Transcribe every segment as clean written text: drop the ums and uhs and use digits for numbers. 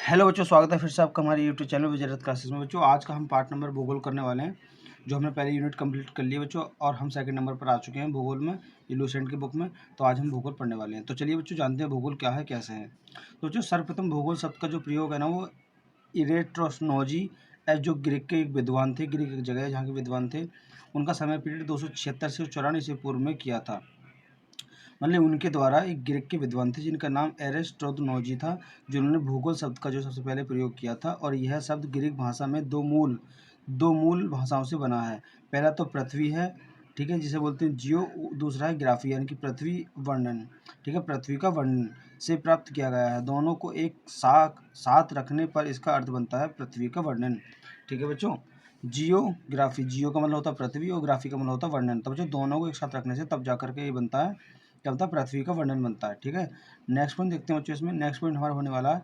Hello बच्चों, स्वागत है फिर से आपका हमारे यूट्यूब चैनल विजयरथ क्लासेस में। बच्चों आज का हम पार्ट नंबर भूगोल करने वाले हैं, जो हमने पहले यूनिट कंप्लीट कर लिया बच्चों, और हम सेकंड नंबर पर आ चुके हैं भूगोल में, ये लुसेंट की बुक में। तो आज हम भूगोल पढ़ने वाले हैं। तो चलिए बच्चों जानते हैं भूगोल क्या है, कैसे है। तो बच्चों सर्वप्रथम भूगोल शब्द का जो प्रयोग है ना, वो इरेट्रोस्नोजी जो ग्रीक के एक विद्वान थे, ग्रीक एक जगह है जहाँ के विद्वान थे, उनका समय पीरियड 276 से 94 ईस्वी पूर्व में किया था। मतलब उनके द्वारा एक ग्रीक के विद्वान थे जिनका नाम एरिस्टोथनोजी था, जिन्होंने भूगोल शब्द का जो सबसे पहले प्रयोग किया था। और यह शब्द ग्रीक भाषा में दो मूल भाषाओं से बना है। पहला तो पृथ्वी है, ठीक है, जिसे बोलते हैं जियो। दूसरा है ग्राफी, यानी कि पृथ्वी वर्णन, ठीक है, पृथ्वी का वर्णन से प्राप्त किया गया है। दोनों को एक साथ रखने पर इसका अर्थ बनता है पृथ्वी का वर्णन, ठीक है बच्चों। जियोग्राफी, जियो का मतलब होता है पृथ्वी और ग्राफी का मतलब होता है वर्णन। तब जो दोनों को एक साथ रखने से तब जाकर के ये बनता है, क्या होता है, पृथ्वी का वर्णन बनता है, ठीक है। नेक्स्ट पॉइंट देखते हैं बच्चों। इसमें नेक्स्ट पॉइंट हमारा होने वाला है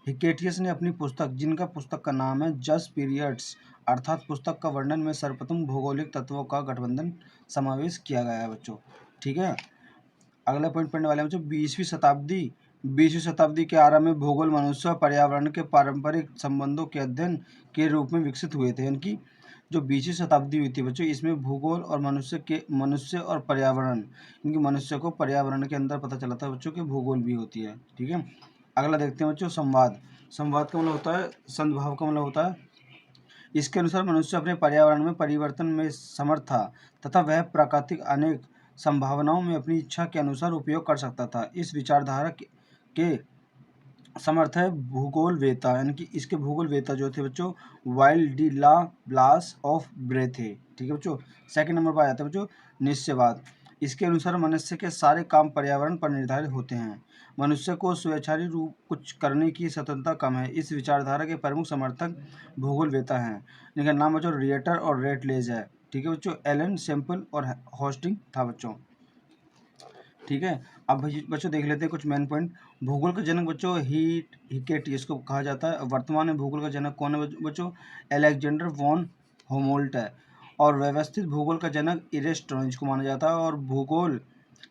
हिकेटियस ने अपनी पुस्तक, जिनका पुस्तक का नाम है जस्ट पीरियड्स, अर्थात पुस्तक का वर्णन में सर्वप्रथम भौगोलिक तत्वों का गठबंधन समावेश किया गया है बच्चों, ठीक है। अगला पॉइंट पढ़ने वाले हैं बच्चों, 20वीं शताब्दी के आरंभ में भूगोल मनुष्य और पर्यावरण के पारंपरिक संबंधों के अध्ययन के रूप में विकसित हुए थे। यानी कि जो 20वीं शताब्दी हुई थी बच्चों, इसमें भूगोल और मनुष्य और पर्यावरण, इनकी मनुष्य को पर्यावरण के अंदर पता चला था बच्चों कि भूगोल भी होती है, ठीक है। अगला देखते हैं बच्चों, संवाद। संवाद का मतलब होता है, सद्भाव का मतलब होता है, इसके अनुसार मनुष्य अपने पर्यावरण में परिवर्तन में समर्थ था तथा वह प्राकृतिक अनेक संभावनाओं में अपनी इच्छा के अनुसार उपयोग कर सकता था। इस विचारधारा के समर्थ है भूगोल वेता, यानी कि इसके भूगोल वेता जो थे बच्चों, वाइल्ड डी ला ब्लास ऑफ ब्रे थे, ठीक है बच्चों। सेकंड नंबर पर आ जाता है बच्चों, निश्चयवाद। इसके अनुसार मनुष्य के सारे काम पर्यावरण पर निर्धारित होते हैं, मनुष्य को स्वेच्छाचारी रूप कुछ करने की स्वतंत्रता कम है। इस विचारधारा के प्रमुख समर्थक भूगोल वेता हैं, जिनका नाम बच्चों रिएटर और रेटलेज है, ठीक है बच्चों। एलन सैम्पल और होस्टिंग था बच्चों, ठीक है। अब बच्चों देख लेते हैं कुछ मेन पॉइंट। भूगोल का जनक बच्चों हिकेटियस को कहा जाता है। वर्तमान में भूगोल का जनक कौन है बच्चों? अलेक्जेंडर वॉन होमोल्ट है। और व्यवस्थित भूगोल का जनक इरेस्टोनिज को माना जाता है। और भूगोल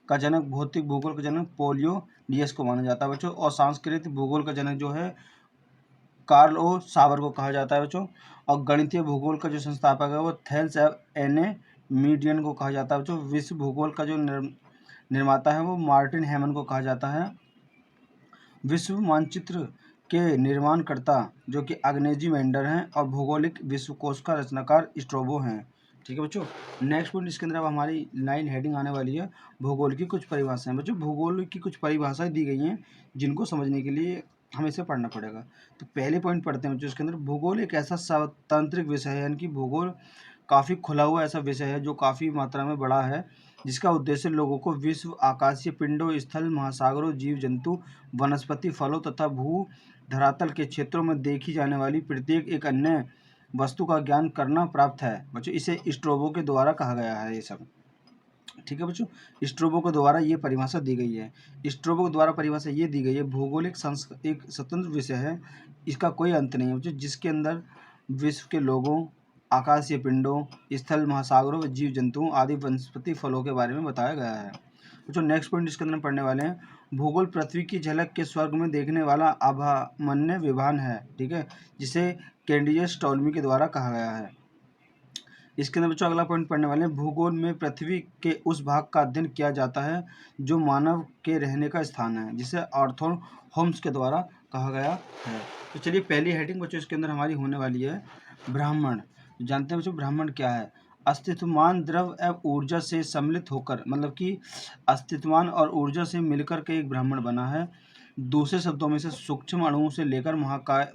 का जनक, भौतिक भूगोल का जनक पोलियोडियस को माना जाता है बच्चों। और सांस्कृतिक भूगोल का जनक जो है कार्ल ओ सावर को कहा जाता है बच्चों। और गणितीय भूगोल का जो संस्थापक है वो थेल्स एने मीडियन को कहा जाता है बच्चों। विश्व भूगोल का जो निर्माता है वो मार्टिन हैमन को कहा जाता है। विश्व मानचित्र के निर्माणकर्ता जो कि अग्नेजी मेंडर हैं। और भौगोलिक विश्वकोश का रचनाकार स्ट्रोबो हैं, ठीक है बच्चों। नेक्स्ट पॉइंट, इसके अंदर अब हमारी लाइन हेडिंग आने वाली है, भूगोल की कुछ परिभाषाएं। बच्चों भूगोल की कुछ परिभाषाएं दी गई हैं जिनको समझने के लिए हमें इसे पढ़ना पड़ेगा। तो पहले पॉइंट पढ़ते हैं बच्चों। इसके अंदर भूगोल एक ऐसा स्वतंत्र विषय है, यानी कि भूगोल काफ़ी खुला हुआ ऐसा विषय है जो काफ़ी मात्रा में बड़ा है, जिसका उद्देश्य लोगों को विश्व, आकाशीय पिंडों, स्थल, महासागरों, जीव जंतु, वनस्पति, फलों तथा भू धरातल के क्षेत्रों में देखी जाने वाली प्रत्येक एक अन्य वस्तु का ज्ञान करना प्राप्त है बच्चों। इसे स्ट्रोबो के द्वारा कहा गया है ये सब, ठीक है बच्चों। स्ट्रोबो के द्वारा ये परिभाषा दी गई है। स्ट्रोबो के द्वारा परिभाषा ये दी गई है, भूगोल एक स्वतंत्र विषय है, इसका कोई अंत नहीं है बच्चों, जिसके अंदर विश्व के लोगों, आकाशीय पिंडों, स्थल, महासागरों व जीव जंतुओं आदि वनस्पति फलों के बारे में बताया गया है बच्चों। नेक्स्ट पॉइंट इसके अंदर पढ़ने वाले हैं, भूगोल पृथ्वी की झलक के स्वर्ग में देखने वाला अभामन्य विभान है, ठीक है, जिसे कैंडियस टॉलमी के द्वारा कहा गया है। इसके अंदर बच्चों अगला पॉइंट पढ़ने वाले हैं, भूगोल में पृथ्वी के उस भाग का अध्ययन किया जाता है जो मानव के रहने का स्थान है, जिसे आर्थर होम्स के द्वारा कहा गया है। तो चलिए पहली हेडिंग बच्चों इसके अंदर हमारी होने वाली है ब्राह्मण। जानते हैं बच्चों ब्राह्मण क्या है? अस्तित्वमान द्रव एवं ऊर्जा से सम्मिलित होकर, मतलब कि अस्तित्वमान और ऊर्जा से मिलकर के एक ब्राह्मण बना है। दूसरे शब्दों में से सूक्ष्म अणुओं से लेकर महाकाय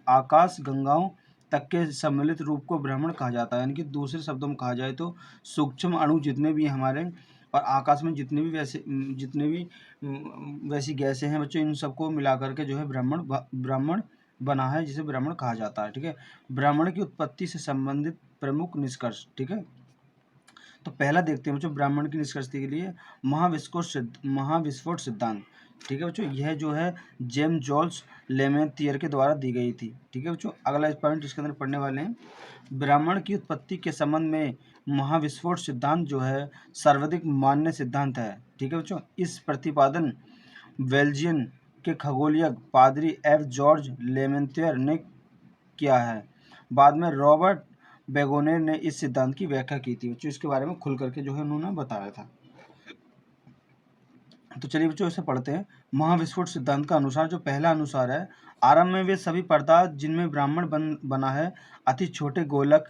आकाश गंगाओं तक के सम्मिलित रूप को ब्राह्मण कहा जाता है। यानी कि दूसरे शब्दों में कहा जाए तो सूक्ष्म अणु जितने भी हमारे और आकाश में जितने भी वैसी गैसें हैं बच्चों, इन सबको मिला करके जो है ब्राह्मण बना है, जिसे ब्राह्मण कहा जाता है, ठीक है। ब्राह्मण की उत्पत्ति से संबंधित प्रमुख निष्कर्ष, ठीक है। तो पहला देखते हैं बच्चों ब्राह्मण की निष्कर्ष के लिए महाविस्फोट सिद्धांत, ठीक है बच्चों। यह जो है जेम्स जॉल्स लेमेथियर के द्वारा दी गई थी, ठीक है बच्चों। अगला पॉइंट इसके अंदर पढ़ने वाले हैं, ब्राह्मण की उत्पत्ति के संबंध में महाविस्फोट सिद्धांत जो है सर्वाधिक मान्य सिद्धांत है, ठीक है बच्चों। इस प्रतिपादन बेल्जियन के खगोलीय पादरी एफ जॉर्ज लेमेंतियर ने किया है। बाद में रॉबर्ट बेगोनेर ने इस सिद्धांत की व्याख्या की थी। बच्चों इसके बारे में खुल करके जो है उन्होंने बताया था। तो चलिए बच्चों इसे पढ़ते हैं। महाविस्फोट सिद्धांत का अनुसार जो पहला अनुसार है, आरंभ में वे सभी पदार्थ जिनमें ब्रह्मांड बना है अति छोटे गोलक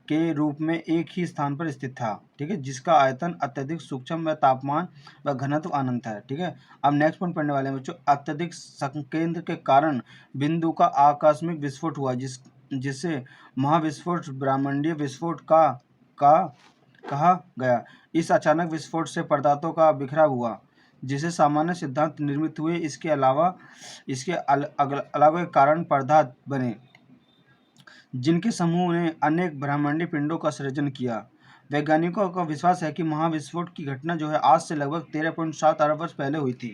के रूप में एक ही स्थान पर स्थित था, ठीक है, जिसका आयतन अत्यधिक सूक्ष्म व तापमान व घनत्व अनंत है, ठीक है। अब नेक्स्ट पॉइंट पढ़ने वाले हैं बच्चों। अत्यधिक संकेंद्र के कारण बिंदु का आकस्मिक विस्फोट हुआ, जिससे महाविस्फोट ब्रह्मांडीय विस्फोट का कहा गया। इस अचानक विस्फोट से पदार्थों का बिखराव हुआ, जिसे सामान्य सिद्धांत निर्मित हुए। इसके अलावा कारण पदार्थ बने, जिनके समूह ने अनेक ब्रह्मांडीय पिंडों का सृजन किया। वैज्ञानिकों का विश्वास है कि महाविस्फोट की घटना जो है आज से लगभग 13.7 अरब वर्ष पहले हुई थी।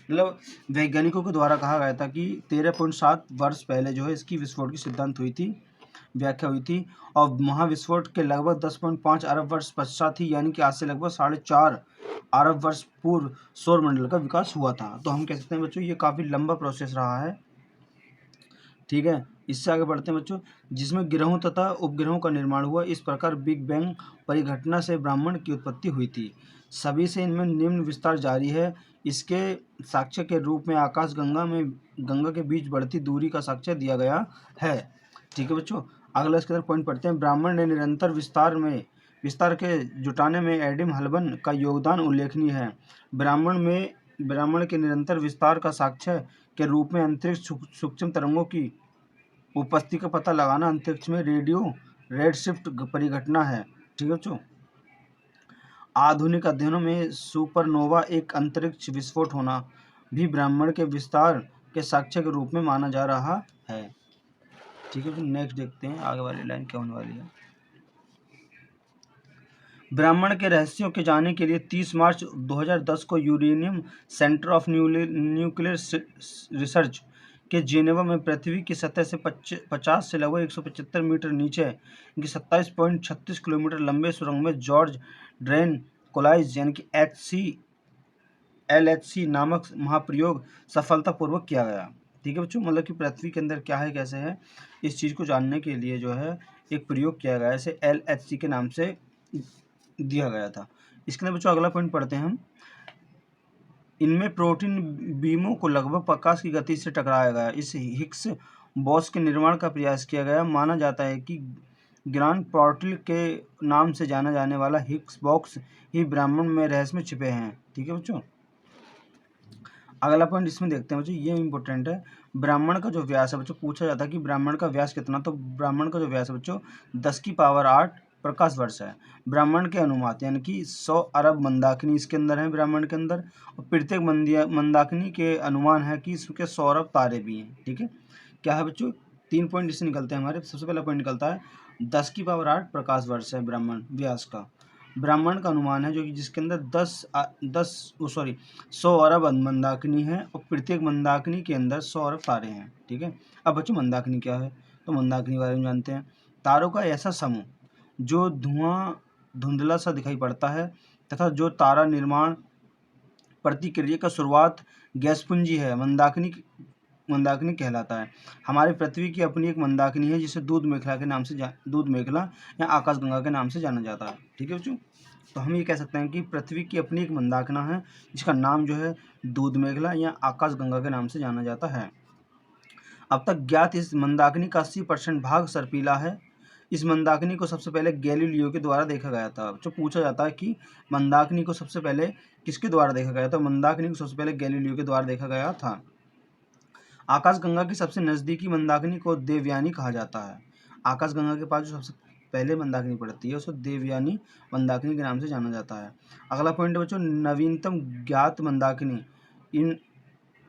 मतलब वैज्ञानिकों के द्वारा कहा गया था कि 13.7 वर्ष पहले जो है इसकी विस्फोट की सिद्धांत हुई थी, व्याख्या हुई थी। और महाविस्फोट के लगभग 10.5 अरब वर्ष पश्चात ही, यानी कि आज से लगभग 4.5 अरब वर्ष पूर्व सौर मंडल का विकास हुआ था। तो हम कह सकते हैं बच्चों ये काफ़ी लंबा प्रोसेस रहा है, ठीक है। इससे आगे बढ़ते हैं बच्चों, जिसमें ग्रहों तथा उपग्रहों का निर्माण हुआ। इस प्रकार बिग बैंग परिघटना से ब्रह्मांड की उत्पत्ति हुई थी। सभी से इनमें निम्न विस्तार जारी है। इसके साक्ष्य के रूप में गंगा के बीच बढ़ती दूरी का साक्ष्य दिया गया है, ठीक है बच्चों। अगला इसके अंदर पॉइंट पढ़ते हैं। ब्रह्मांड ने निरंतर विस्तार के जुटाने में एडम हल्बन का योगदान उल्लेखनीय है। ब्रह्मांड के निरंतर विस्तार का साक्ष्य के रूप में अंतरिक्ष सूक्ष्म तरंगों की उपस्थिति का पता लगाना अंतरिक्ष में रेडशिफ्ट परिघटना है, ठीक है बच्चों। आधुनिक अध्ययनों में सुपरनोवा एक अंतरिक्ष विस्फोट होना भी ब्रह्मांड के विस्तार के साक्ष्य के रूप में माना जा रहा है, ठीक है। नेक्स्ट देखते हैं आगे वाली लाइन क्या होने वाली है। ब्रह्मांड के रहस्यों के जानने के लिए 30 मार्च 2010 को uranium centre of nuclear research के जेनेवा में पृथ्वी की सतह से 50 से लगभग 175 मीटर नीचे की 27.36 किलोमीटर लंबे सुरंग में जॉर्ज ड्रेन कोलाइज यानी कि LHC नामक महाप्रयोग सफलतापूर्वक किया गया, ठीक है बच्चों। मतलब कि पृथ्वी के अंदर क्या है कैसे है इस चीज़ को जानने के लिए जो है एक प्रयोग किया गया, इसे LHC के नाम से दिया गया था। इसके अंदर बच्चों अगला पॉइंट पढ़ते हैं हम। इनमें प्रोटीन बीमों को लगभग प्रकाश की गति से टकराया गया। इस हिग्स बॉक्स के निर्माण का प्रयास किया गया। माना जाता है कि ग्रांड पोर्टल के नाम से जाना जाने वाला हिग्स बॉक्स ही ब्रह्मांड में रहस्य में छिपे हैं, ठीक है बच्चों। अगला पॉइंट इसमें देखते हैं बच्चों, ये इंपॉर्टेंट है। ब्राह्मण का जो व्यास है बच्चों, पूछा जाता है कि ब्राह्मण का व्यास कितना, तो ब्राह्मण का जो व्यास है बच्चों 10 की पावर 8 प्रकाश वर्ष है। ब्राह्मण के अनुमात यानी कि 100 अरब मंदाकिनी इसके अंदर है ब्राह्मण के अंदर, और प्रत्येक मंदाकिनी के अनुमान है कि इसके 100 अरब तारे भी हैं, ठीक है। क्या है बच्चों 3 पॉइंट इससे निकलते हैं हमारे। सबसे पहला पॉइंट निकलता है 10 की पावर 8 प्रकाश वर्ष है ब्राह्मण व्यास का। ब्राह्मण का अनुमान है जो कि जिसके अंदर 100 अरब मंदाकिनी है और प्रत्येक मंदाकिनी के अंदर 100 अरब तारे हैं, ठीक है। अब बच्चों मंदाकिनी क्या है, तो मंदाकिनी के बारे में जानते हैं। तारों का ऐसा समूह जो धुंधला सा दिखाई पड़ता है तथा जो तारा निर्माण प्रतिक्रिया का शुरुआत गैस पुंजी है, मंदाकिनी कहलाता है। हमारी पृथ्वी की अपनी एक मंदाकिनी है जिसे दूध मेखला या आकाशगंगा के नाम से जाना जाता है, ठीक है बच्चों। तो हम ये कह सकते हैं कि पृथ्वी की अपनी एक मंदाकिनी है जिसका नाम जो है दूध मेखला या आकाशगंगा के नाम से जाना जाता है। अब तक ज्ञात इस मंदाकिनी का 80% भाग सर्पीला है। इस मंदाकिनी को सबसे पहले गैलीलियो के द्वारा देखा गया था। जो पूछा जाता है कि मंदाकिनी को सबसे पहले किसके द्वारा देखा गया था, मंदाकिनी को सबसे पहले गैलीलियो के द्वारा देखा गया था। आकाशगंगा की सबसे नज़दीकी मंदाकिनी को देवयानी कहा जाता है। आकाशगंगा के पास जो सबसे पहले मंदाकिनी पड़ती है उसको देवयानी मंदाकिनी के नाम से जाना जाता है। अगला पॉइंट बच्चों, नवीनतम ज्ञात मंदाकिनी इन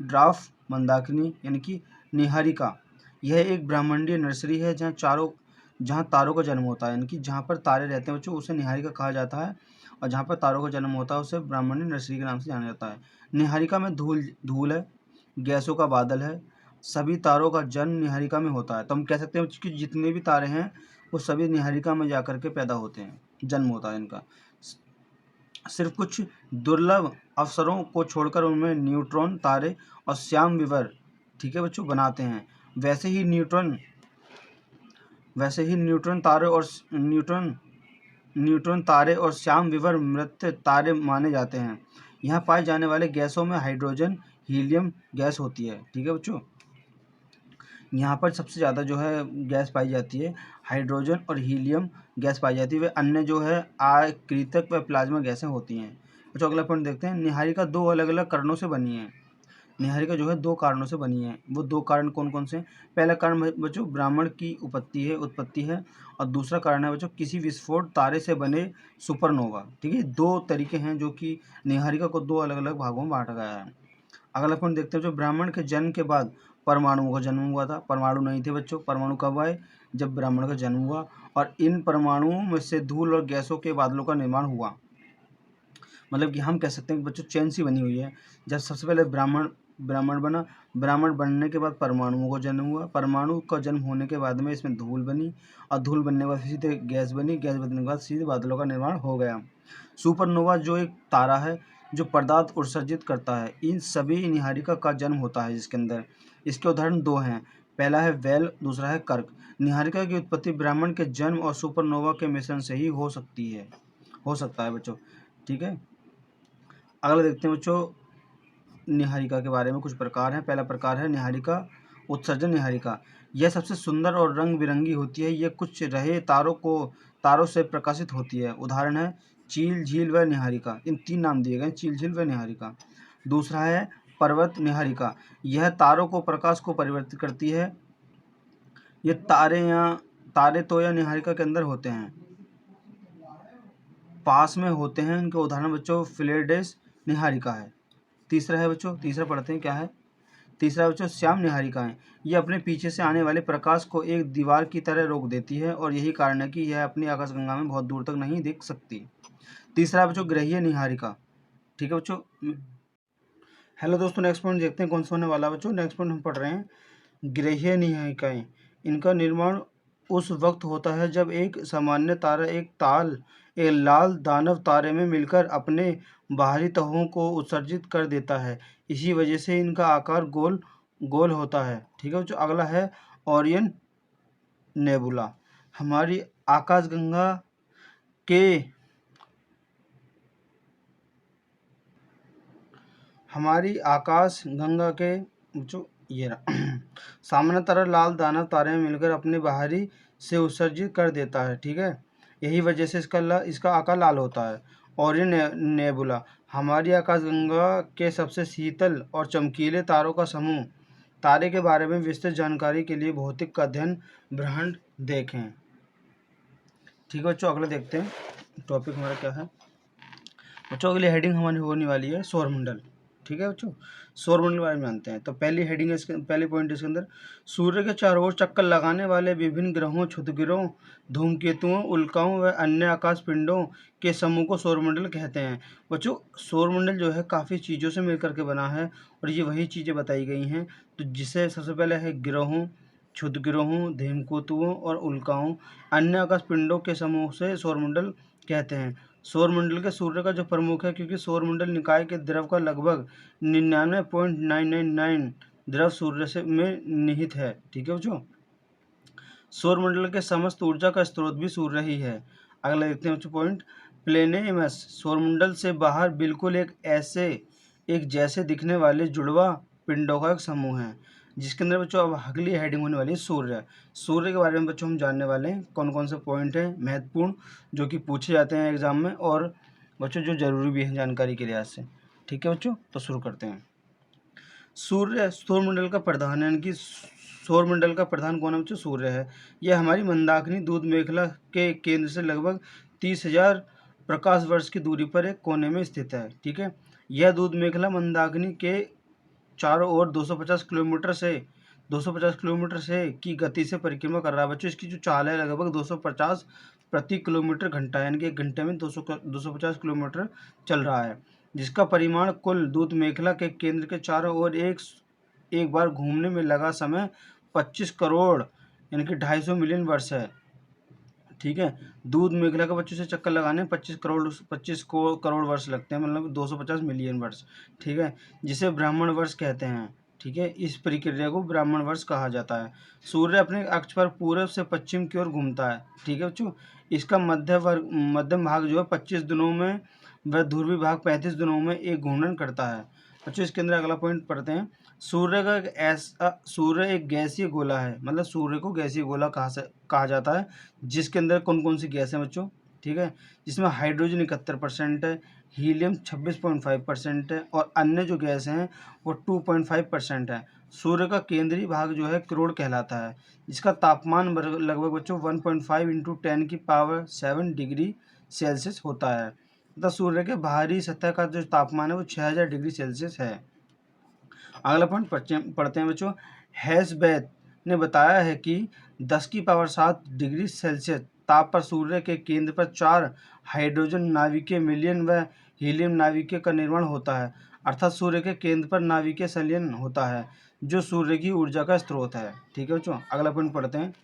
ड्राफ मंदाकिनी यानी कि निहारिका। यह एक ब्रह्मांडीय नर्सरी है जहाँ तारों का जन्म होता है, यानी कि जहाँ पर तारे रहते हैं बच्चों उसे निहारिका कहा जाता है, और जहाँ पर तारों का जन्म होता है उसे ब्रह्मांडीय नर्सरी के नाम से जाना जाता है। निहारिका में धूल है, गैसों का बादल है, सभी तारों का जन्म निहारिका में होता है। तो हम कह सकते हैं कि जितने भी तारे हैं वो सभी निहारिका में जाकर के पैदा होते हैं, जन्म होता है इनका। सिर्फ कुछ दुर्लभ अवसरों को छोड़कर उनमें न्यूट्रॉन तारे और श्याम विवर, ठीक है बच्चों, बनाते हैं। वैसे ही न्यूट्रॉन तारे और श्याम विवर मृत तारे माने जाते हैं। यहाँ पाए जाने वाले गैसों में हाइड्रोजन, हीलियम गैस होती है, ठीक है बच्चों। यहाँ पर सबसे ज़्यादा जो है गैस पाई जाती है, हाइड्रोजन और हीलियम गैस पाई जाती है। वे अन्य जो है आकृतक व प्लाज्मा गैसें होती हैं। बच्चों अगला पॉइंट देखते हैं। निहारिका दो अलग अलग कारणों से बनी है। निहारिका जो है दो कारणों से बनी है। वो दो कारण कौन कौन से? पहला कारण बच्चों ब्राह्मण की उत्पत्ति है और दूसरा कारण है बच्चों किसी विस्फोट तारे से बने सुपरनोवा, ठीक है। दो तरीके हैं जो कि निहारिका को दो अलग अलग भागों में बांटा गया है। अगला पॉइंट देखते हैं। जो ब्राह्मण के जन्म के बाद परमाणुओं का जन्म हुआ था। परमाणु नहीं थे बच्चों। परमाणु कब आए? जब ब्राह्मण का जन्म हुआ और इन परमाणुओं में से धूल और गैसों के बादलों का निर्माण हुआ। मतलब कि हम कह सकते हैं कि बच्चों चेन सी बनी हुई है। जब सबसे पहले ब्राह्मण बना, ब्राह्मण बनने के बाद परमाणुओं का जन्म हुआ। परमाणु का जन्म होने के बाद में इसमें धूल बनी और धूल बनने के बाद सीधे गैस बनी। गैस बनने के बाद सीधे बादलों का निर्माण हो गया। सुपरनोवा जो एक तारा है जो पदार्थ उत्सर्जित करता है, इन सभी निहारिका का जन्म होता है जिसके अंदर। इसके उदाहरण दो हैं। पहला है वेल, दूसरा है कर्क। निहारिका की उत्पत्ति ब्राह्मण के जन्म और सुपरनोवा के मिश्रण से ही हो सकता है बच्चों, ठीक है। अगला देखते हैं बच्चों निहारिका के बारे में। कुछ प्रकार हैं। पहला प्रकार है निहारिका उत्सर्जन निहारिका। यह सबसे सुंदर और रंग बिरंगी होती है। यह कुछ रहे तारों से प्रकाशित होती है। उदाहरण है चील, झील व निहारिका। इन तीन नाम दिए गए, चील, झील व निहारिका। दूसरा है पर्वत निहारिका। यह तारों को प्रकाश को परिवर्तित करती है। ये तारे तो या निहारिका के अंदर होते हैं, पास में होते हैं। इनके उदाहरण बच्चों फिलेडेस निहारिका है। तीसरा है बच्चों, तीसरा पढ़ते हैं क्या है। तीसरा बच्चों श्याम निहारिकाएं। यह अपने पीछे से आने वाले प्रकाश को एक दीवार की तरह रोक देती है और यही कारण है कि यह अपनी आकाशगंगा में बहुत दूर तक नहीं दिख सकती। तीसरा बच्चों ग्रहीय निहारिका, ठीक है बच्चों। हेलो दोस्तों, नेक्स्ट पॉइंट देखते हैं कौन सा होने वाला बच्चों। नेक्स्ट पॉइंट हम पढ़ रहे हैं ग्रहीय निहारिकाएं। इनका निर्माण उस वक्त होता है जब एक सामान्य तारा एक लाल दानव तारे में मिलकर अपने बाहरी तहों को उत्सर्जित कर देता है। इसी वजह से इनका आकार गोल गोल होता है, ठीक है बच्चों। अगला है ओरियन नेबुला। हमारी आकाशगंगा के जो ये सामान्य तरह लाल दानव तारे में मिलकर अपने बाहरी से उत्सर्जित कर देता है, ठीक है। यही वजह से इसका आकार लाल होता है। ओरियन नेबुला हमारी आकाशगंगा के सबसे शीतल और चमकीले तारों का समूह। तारे के बारे में विस्तृत जानकारी के लिए भौतिक का अध्ययन ब्रह्मांड देखें, ठीक है बच्चों। अगले देखते हैं टॉपिक हमारा क्या है बच्चों। अगली हेडिंग हमारी होने वाली है सौरमंडल, ठीक है बच्चों। सौरमंडल के बारे में जानते हैं। तो पहली हेडिंग है पहली पॉइंट इसके अंदर सूर्य के चारों ओर चक्कर लगाने वाले विभिन्न ग्रहों, क्षुद्रग्रहों, धूमकेतुओं, उल्काओं व अन्य आकाश पिंडों के समूह को सौरमंडल कहते हैं। बच्चों सौरमंडल जो है काफ़ी चीज़ों से मिलकर के बना है और ये वही चीज़ें बताई गई हैं। तो जिसे सबसे पहले है ग्रहों, क्षुद्रग्रहों, धूमकेतुओं और उल्काओं, अन्य आकाश पिंडों के समूह से सौरमंडल कहते हैं। सौरमंडल के सूर्य का जो प्रमुख है, क्योंकि सौरमंडल निकाय के द्रव का लगभग 99.999 द्रव सूर्य से में निहित है, ठीक है बच्चों। सौरमंडल के समस्त ऊर्जा का स्रोत भी सूर्य ही है। अगला देखते हैं बच्चों पॉइंट प्लेनेमस। सौरमंडल से बाहर बिल्कुल एक जैसे दिखने वाले जुड़वा पिंडों का एक समूह है, जिसके अंदर बच्चों अब अगली हेडिंग होने वाली है सूर्य। सूर्य के बारे में बच्चों हम जानने वाले हैं कौन कौन से पॉइंट हैं महत्वपूर्ण जो कि पूछे जाते हैं एग्जाम में और बच्चों जो जरूरी भी है जानकारी के लिहाज से, ठीक है बच्चों। तो शुरू करते हैं। सूर्य सौरमंडल का प्रधान है, यानी कि सौरमंडल का प्रधान कौन है बच्चों? सूर्य है। यह हमारी मंदाकिनी दूध मेखला के केंद्र से लगभग 30,000 प्रकाश वर्ष की दूरी पर एक कोने में स्थित है, ठीक है। यह दूध मेखला मंदाकिनी के चारों ओर 250 किलोमीटर से की गति से परिक्रमा कर रहा है बच्चों। इसकी जो चाल है लगभग 250 प्रति किलोमीटर घंटा, यानी कि एक घंटे में 250 किलोमीटर चल रहा है, जिसका परिमाण कुल दूध मेखला के केंद्र के चारों ओर एक बार घूमने में लगा समय 25 करोड़ यानी कि 250 मिलियन वर्ष है, ठीक है। दूध मेखला का बच्चों से चक्कर लगाने 25 करोड़ वर्ष लगते हैं, मतलब 250 मिलियन वर्ष। ठीक है, जिसे ब्राह्मण वर्ष कहते हैं। ठीक है, इस प्रक्रिया को ब्राह्मण वर्ष कहा जाता है। सूर्य अपने अक्ष पर पूर्व से पश्चिम की ओर घूमता है। ठीक है बच्चों, इसका मध्यम भाग जो है 25 दिनों में, वह ध्रुवीय भाग 35 दिनों में एक घूर्णन करता है। बच्चों इसके अंदर अगला पॉइंट पढ़ते हैं। सूर्य एक गैसीय गोला है, मतलब सूर्य को गैसीय गोला कहा जाता है, जिसके अंदर कौन कौन सी गैस है बच्चों। ठीक है, जिसमें हाइड्रोजन 71% है, हीलियम 26.5% है, और अन्य जो गैस हैं वो 2.5% है। सूर्य का केंद्रीय भाग जो है क्रोड कहलाता है, जिसका तापमान लगभग बच्चों 1.5 इंटू 10⁻⁷ डिग्री सेल्सियस होता है, तथा सूर्य के बाहरी सतह का जो तापमान है वो 6000 डिग्री सेल्सियस है। अगला पॉइंट पढ़ते हैं बच्चों। हैसबैथ ने बताया है कि 10⁷ डिग्री सेल्सियस ताप पर सूर्य के केंद्र पर 4 हाइड्रोजन नाभिकीय मिलियन व हीलियम नाभिकीय का निर्माण होता है, अर्थात सूर्य के केंद्र पर नाभिकीय संलयन होता है, जो सूर्य की ऊर्जा का स्रोत है। ठीक है बच्चों, अगला पॉइंट पढ़ते हैं।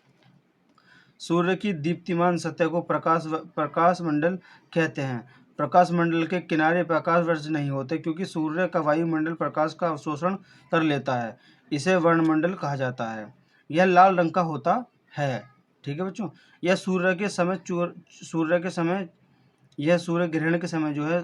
सूर्य की दीप्तिमान सतह को प्रकाश मंडल कहते हैं। प्रकाश मंडल के किनारे प्रकाश वर्ष नहीं होते, क्योंकि सूर्य का वायुमंडल प्रकाश का अवशोषण कर लेता है। इसे वर्णमंडल कहा जाता है। यह लाल रंग का होता है। ठीक है बच्चों, यह सूर्य ग्रहण के समय जो है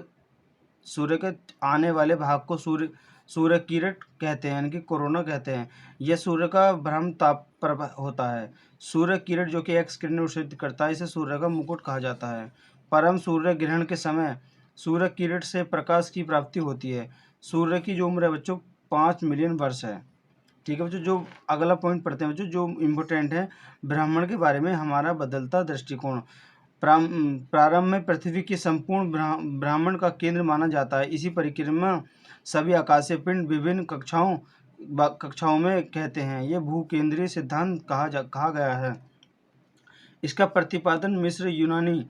सूर्य के आने वाले भाग को सूर्य किरण कहते हैं, यानी कि कोरोना कहते हैं। यह सूर्य का भ्रम ताप पर होता है। सूर्य किरण जो कि एक्स किरण उत्सर्जित करता है, इसे सूर्य का मुकुट कहा जाता है। परम सूर्य ग्रहण के समय सूर्य किरण से प्रकाश की प्राप्ति होती है। सूर्य की जो उम्र है बच्चों 5 मिलियन वर्ष है। ठीक है बच्चों, जो अगला पॉइंट पढ़ते हैं बच्चों, जो इम्पोर्टेंट है, ब्राह्मण के बारे में हमारा बदलता दृष्टिकोण। प्रारंभ में पृथ्वी की संपूर्ण ब्राह्मण का केंद्र माना जाता है। इसी परिक्रमा सभी आकाशीय पिंड विभिन्न कक्षाओं में कहते हैं। ये भूकेंद्रीय सिद्धांत कहा गया है। इसका प्रतिपादन मिस्र यूनानी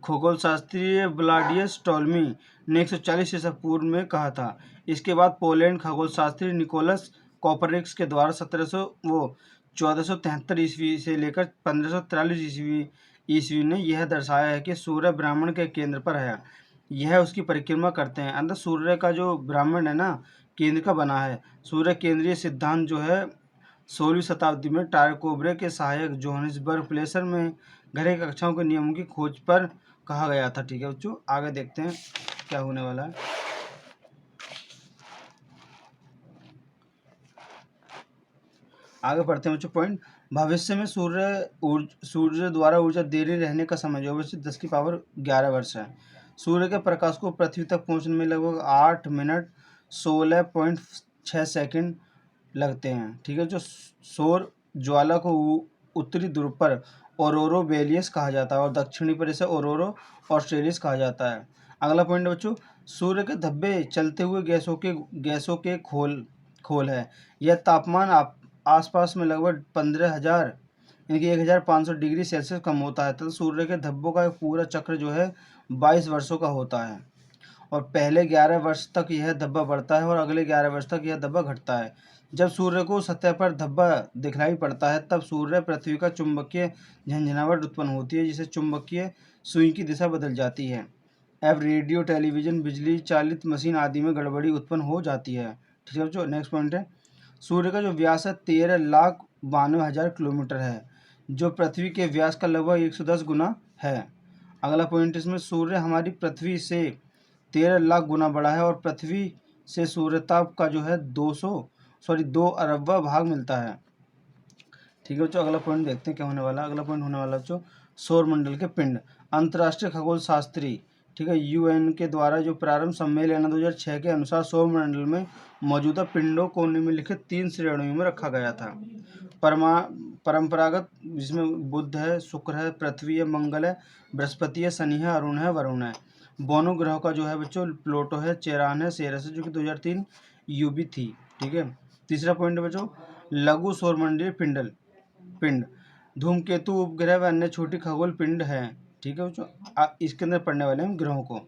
खगोलशास्त्री ब्लाडियस टॉलमी ने 140 ईसा पूर्व में कहा था। इसके बाद पोलैंड खगोलशास्त्री निकोलस कोपरनिकस के द्वारा 1473 ईस्वी से लेकर 1543 ईस्वी ने यह दर्शाया है कि सूर्य ब्राह्मण के केंद्र पर है। यह उसकी परिक्रमा करते हैं। अंदर सूर्य का जो ब्राह्मण है ना, केंद्र का बना है। सूर्य केंद्रीय सिद्धांत जो है 16वीं शताब्दी में टायकोब्रे के सहायक जोहानिसबर्ग प्लेसर में घरे कक्षाओं के नियमों की खोज पर कहा गया था। ठीक है बच्चों, आगे देखते हैं क्या होने वाला है। आगे पढ़ते हैं बच्चों पॉइंट। भविष्य में सूर्य द्वारा ऊर्जा देरी रहने का समय जो है 10⁻11 वर्ष है। सूर्य के प्रकाश को पृथ्वी तक पहुंचने में लगभग 8 मिनट 16.6 सेकंड लगते हैं। ठीक है, जो सौर ज्वाला को उत्तरी ध्रुव पर ऑरोरो बेलियस कहा जाता है और दक्षिणी पर इसे ऑरोरो ऑस्ट्रेलियस कहा जाता है। अगला पॉइंट बच्चों, सूर्य के धब्बे चलते हुए गैसों के खोल है। यह तापमान आसपास में लगभग 15,000 यानी कि 1500 डिग्री सेल्सियस कम होता है। तो सूर्य के धब्बों का पूरा चक्र जो है 22 वर्षों का होता है, और पहले 11 वर्ष तक यह धब्बा बढ़ता है और अगले 11 वर्ष तक यह धब्बा घटता है। जब सूर्य को सतह पर धब्बा दिखलाई पड़ता है, तब सूर्य पृथ्वी का चुंबकीय झंझनाहट उत्पन्न होती है, जिससे चुंबकीय सुई की दिशा बदल जाती है। अब रेडियो, टेलीविजन, बिजली चालित मशीन आदि में गड़बड़ी उत्पन्न हो जाती है। ठीक है बच्चों, नेक्स्ट पॉइंट है। सूर्य का जो व्यास है 13,92,000 किलोमीटर है, जो पृथ्वी के व्यास का लगभग 110 गुना है। अगला पॉइंट इसमें, सूर्य हमारी पृथ्वी से 13 लाख गुना बड़ा है और पृथ्वी से सूर्यताप का जो है 2 अरबवा भाग मिलता है। ठीक है बच्चों, अगला पॉइंट देखते हैं क्या होने वाला। अगला पॉइंट होने वाला बच्चों सौरमंडल के पिंड। अंतर्राष्ट्रीय खगोल शास्त्री, ठीक है, यूएन के द्वारा जो प्रारंभ सम्मेलन 2006 के अनुसार सौरमंडल में मौजूदा पिंडों को निम्नलिखित 3 श्रेणियों में रखा गया था। परंपरागत, जिसमें बुध है, शुक्र है, पृथ्वी है, मंगल है, बृहस्पति है, शनि है, अरुण है, वरुण है। बोनो ग्रह का जो है बच्चों प्लूटो है, चेरान है, सेरस है, जो कि 2003 यूबी थी। ठीक है, तीसरा पॉइंट है बच्चों लघु सौरमंडलीय पिंड। धूमकेतु, उपग्रह व अन्य छोटी खगोल पिंड है। ठीक है बच्चों, इसके अंदर पढ़ने वाले हैं ग्रहों को।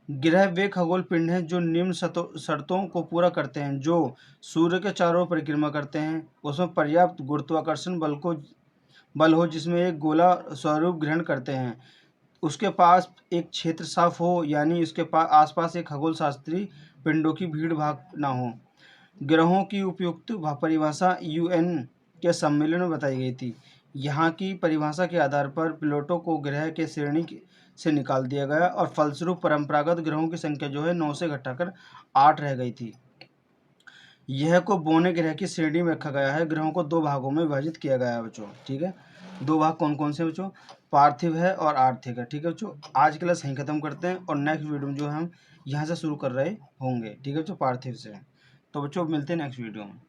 ग्रह वे खगोल पिंड हैं जो निम्न शर्तों को पूरा करते हैं, जो सूर्य के चारों ओर परिक्रमा करते हैं, उसमें पर्याप्त गुरुत्वाकर्षण बल को बल हो जिसमें एक गोला स्वरूप ग्रहण करते हैं, उसके पास एक क्षेत्र साफ हो, यानी उसके पास आसपास एक खगोल शास्त्री पिंडों की भीड़ भाग ना हो। ग्रहों की उपयुक्त परिभाषा यूएन के सम्मेलन में बताई गई थी। यहाँ की परिभाषा के आधार पर प्लूटो को ग्रह के श्रेणी से निकाल दिया गया और फलस्वरूप परंपरागत ग्रहों की संख्या जो है 9 से घटाकर 8 रह गई थी। यह को बौने ग्रह की श्रेणी में रखा गया है। ग्रहों को 2 भागों में विभाजित किया गया है बच्चों, ठीक है। 2 भाग कौन कौन से बच्चों? पार्थिव है और आर्थिक है, ठीक है बच्चों। आज के लिए यहीं खत्म करते हैं और नेक्स्ट वीडियो में जो हम यहाँ से शुरू कर रहे होंगे, ठीक है बच्चों, पार्थिव से। तो बच्चों मिलते हैं नेक्स्ट वीडियो में।